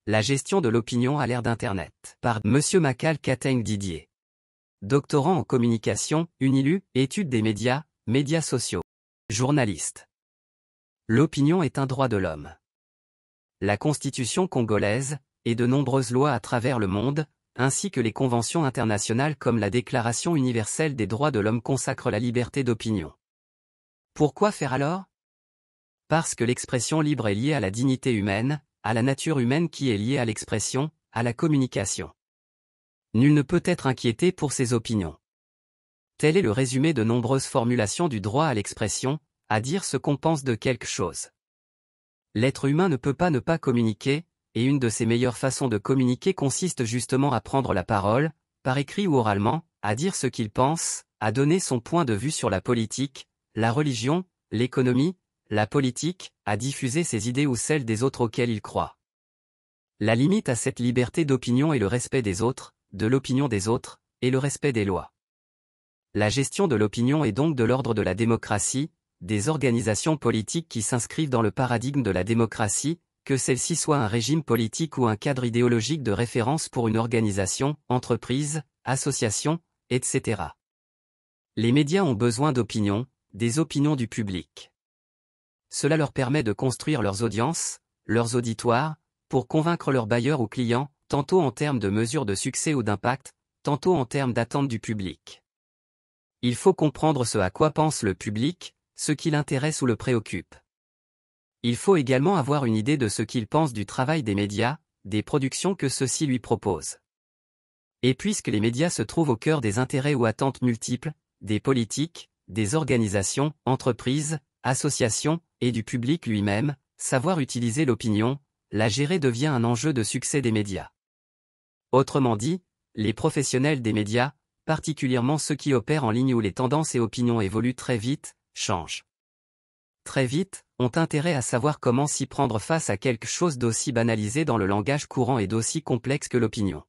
La gestion de l'opinion à l'ère d'Internet. Par Monsieur Macal Kateng Didier. Doctorant en communication, Unilu, études des médias, médias sociaux. Journaliste. L'opinion est un droit de l'homme. La Constitution congolaise, et de nombreuses lois à travers le monde, ainsi que les conventions internationales comme la Déclaration universelle des droits de l'homme consacrent la liberté d'opinion. Pourquoi faire alors? Parce que l'expression libre est liée à la dignité humaine, à la nature humaine qui est liée à l'expression, à la communication. Nul ne peut être inquiété pour ses opinions. Tel est le résumé de nombreuses formulations du droit à l'expression, à dire ce qu'on pense de quelque chose. L'être humain ne peut pas ne pas communiquer, et une de ses meilleures façons de communiquer consiste justement à prendre la parole, par écrit ou oralement, à dire ce qu'il pense, à donner son point de vue sur la politique, la religion, l'économie, la politique, à diffuser ses idées ou celles des autres auxquelles il croit. La limite à cette liberté d'opinion est le respect des autres, de l'opinion des autres, et le respect des lois. La gestion de l'opinion est donc de l'ordre de la démocratie, des organisations politiques qui s'inscrivent dans le paradigme de la démocratie, que celle-ci soit un régime politique ou un cadre idéologique de référence pour une organisation, entreprise, association, etc. Les médias ont besoin d'opinions, des opinions du public. Cela leur permet de construire leurs audiences, leurs auditoires, pour convaincre leurs bailleurs ou clients, tantôt en termes de mesures de succès ou d'impact, tantôt en termes d'attente du public. Il faut comprendre ce à quoi pense le public, ce qui l'intéresse ou le préoccupe. Il faut également avoir une idée de ce qu'il pense du travail des médias, des productions que ceux-ci lui proposent. Et puisque les médias se trouvent au cœur des intérêts ou attentes multiples, des politiques, des organisations, entreprises, associations, et du public lui-même, savoir utiliser l'opinion, la gérer devient un enjeu de succès des médias. Autrement dit, les professionnels des médias, particulièrement ceux qui opèrent en ligne où les tendances et opinions évoluent très vite, changent très vite, ont intérêt à savoir comment s'y prendre face à quelque chose d'aussi banalisé dans le langage courant et d'aussi complexe que l'opinion.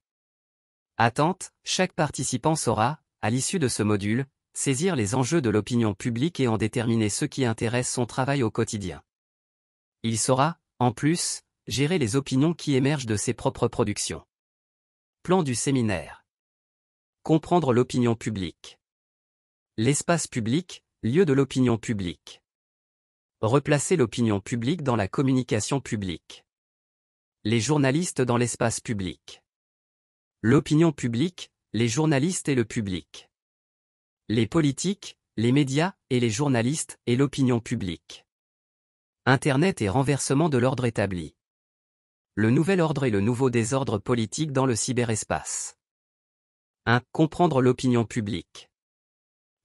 Attente, chaque participant saura, à l'issue de ce module, saisir les enjeux de l'opinion publique et en déterminer ceux qui intéressent son travail au quotidien. Il saura, en plus, gérer les opinions qui émergent de ses propres productions. Plan du séminaire. Comprendre l'opinion publique. L'espace public, lieu de l'opinion publique. Replacer l'opinion publique dans la communication publique. Les journalistes dans l'espace public. L'opinion publique, les journalistes et le public. Les politiques, les médias et les journalistes et l'opinion publique. Internet et renversement de l'ordre établi. Le nouvel ordre et le nouveau désordre politique dans le cyberespace. 1. Comprendre l'opinion publique.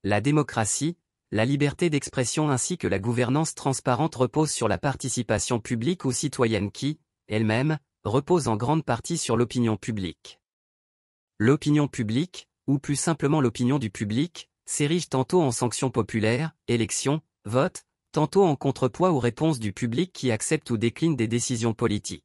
La démocratie, la liberté d'expression ainsi que la gouvernance transparente reposent sur la participation publique ou citoyenne qui, elle-même, repose en grande partie sur l'opinion publique. L'opinion publique, ou plus simplement l'opinion du public, s'érige tantôt en sanction populaire, élection, vote, tantôt en contrepoids ou réponse du public qui accepte ou décline des décisions politiques.